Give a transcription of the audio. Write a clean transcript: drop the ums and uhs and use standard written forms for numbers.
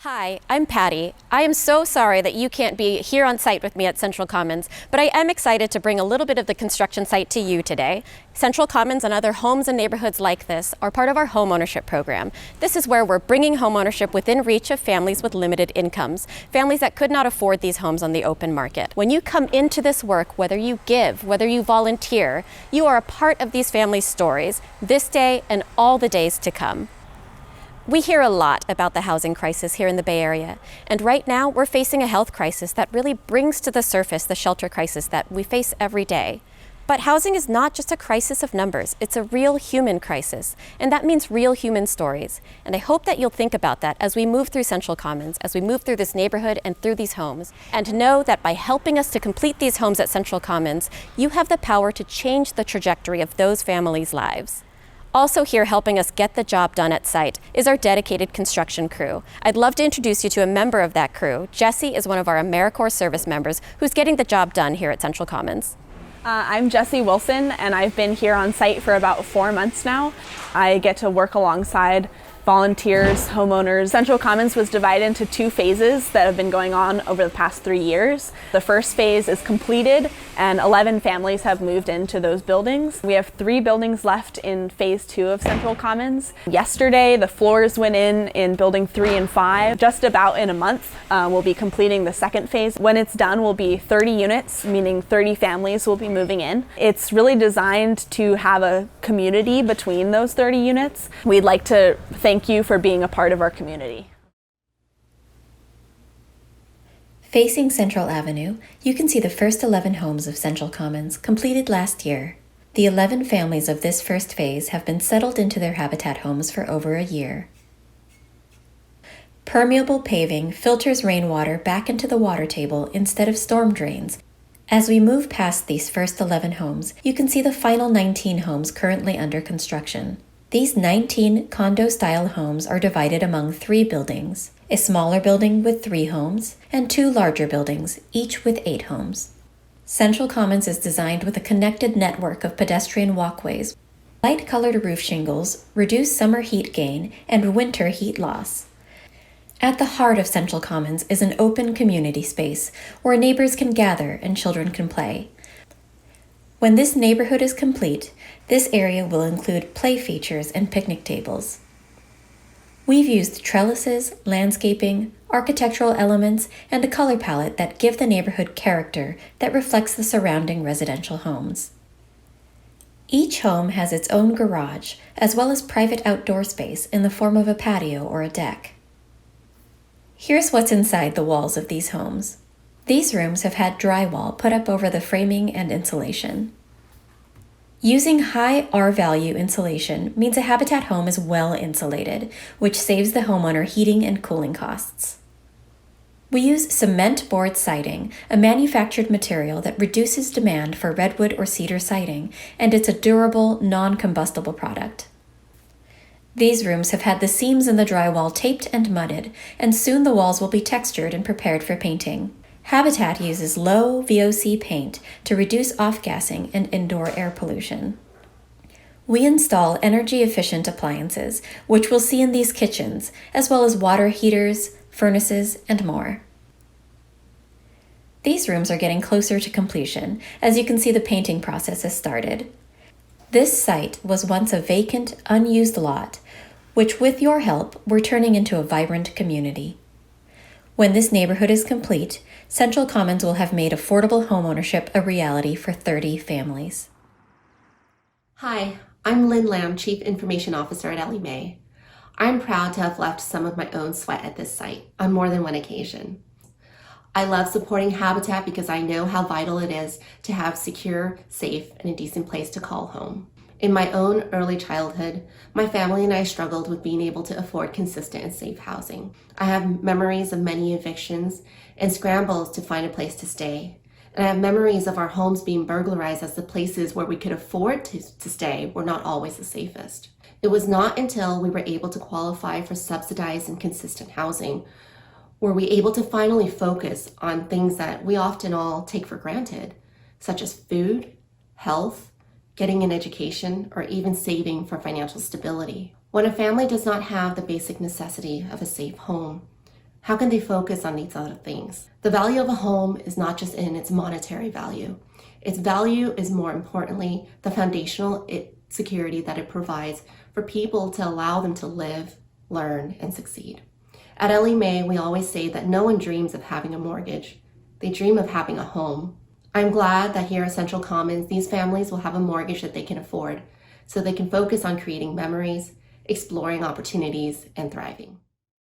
Hi, I'm Patty. I am so sorry that you can't be here on site with me at Central Commons, but I am excited to bring a little bit of the construction site to you today. Central Commons and other homes and neighborhoods like this are part of our homeownership program. This is where we're bringing homeownership within reach of families with limited incomes, families that could not afford these homes on the open market. When you come into this work, whether you give, whether you volunteer, you are a part of these families' stories, this day and all the days to come. We hear a lot about the housing crisis here in the Bay Area, and right now we're facing a health crisis that really brings to the surface the shelter crisis that we face every day. But housing is not just a crisis of numbers, it's a real human crisis, and that means real human stories. And I hope that you'll think about that as we move through Central Commons, as we move through this neighborhood and through these homes, and know that by helping us to complete these homes at Central Commons, you have the power to change the trajectory of those families' lives. Also here helping us get the job done at site is our dedicated construction crew. I'd love to introduce you to a member of that crew. Jessie is one of our AmeriCorps service members who's getting the job done here at Central Commons. I'm Jessie Wilson, and I've been here on site for about 4 months now. I get to work alongside volunteers, homeowners. Central Commons was divided into 2 phases that have been going on over the past 3 years. The first phase is completed and 11 families have moved into those buildings. We have 3 buildings left in phase 2 of Central Commons. Yesterday, the floors went in building 3 and 5. Just about in a month, we'll be completing the second phase. When it's done, will be 30 units, meaning 30 families will be moving in. It's really designed to have a community between those 30 units. We'd like to thank you for being a part of our community. Facing Central Avenue, you can see the first 11 homes of Central Commons completed last year. The 11 families of this first phase have been settled into their habitat homes for over a year. Permeable paving filters rainwater back into the water table instead of storm drains. As we move past these first 11 homes, you can see the final 19 homes currently under construction. These 19 condo-style homes are divided among 3 buildings, a smaller building with 3 homes, and 2 larger buildings, each with 8 homes. Central Commons is designed with a connected network of pedestrian walkways. Light-colored roof shingles reduce summer heat gain and winter heat loss. At the heart of Central Commons is an open community space where neighbors can gather and children can play. When this neighborhood is complete, this area will include play features and picnic tables. We've used trellises, landscaping, architectural elements, and a color palette that give the neighborhood character that reflects the surrounding residential homes. Each home has its own garage, as well as private outdoor space in the form of a patio or a deck. Here's what's inside the walls of these homes. These rooms have had drywall put up over the framing and insulation. Using high R-value insulation means a habitat home is well insulated, which saves the homeowner heating and cooling costs. We use cement board siding, a manufactured material that reduces demand for redwood or cedar siding, and it's a durable, non-combustible product. These rooms have had the seams in the drywall taped and mudded, and soon the walls will be textured and prepared for painting. Habitat uses low VOC paint to reduce off-gassing and indoor air pollution. We install energy-efficient appliances, which we'll see in these kitchens, as well as water heaters, furnaces, and more. These rooms are getting closer to completion, as you can see the painting process has started. This site was once a vacant, unused lot, which with your help, we're turning into a vibrant community. When this neighborhood is complete, Central Commons will have made affordable homeownership a reality for 30 families. Hi, I'm Lynn Lamb, Chief Information Officer at Ellie Mae. I'm proud to have left some of my own sweat at this site on more than one occasion. I love supporting Habitat because I know how vital it is to have secure, safe, and a decent place to call home. In my own early childhood, my family and I struggled with being able to afford consistent and safe housing. I have memories of many evictions and scrambles to find a place to stay. And I have memories of our homes being burglarized as the places where we could afford to stay were not always the safest. It was not until we were able to qualify for subsidized and consistent housing were we able to finally focus on things that we often all take for granted, such as food, health, getting an education, or even saving for financial stability. When a family does not have the basic necessity of a safe home, how can they focus on these other things? The value of a home is not just in its monetary value. Its value is more importantly the foundational security that it provides for people to allow them to live, learn, and succeed. At Ellie Mae, we always say that no one dreams of having a mortgage. They dream of having a home. I'm glad that here at Central Commons, these families will have a mortgage that they can afford so they can focus on creating memories, exploring opportunities, and thriving.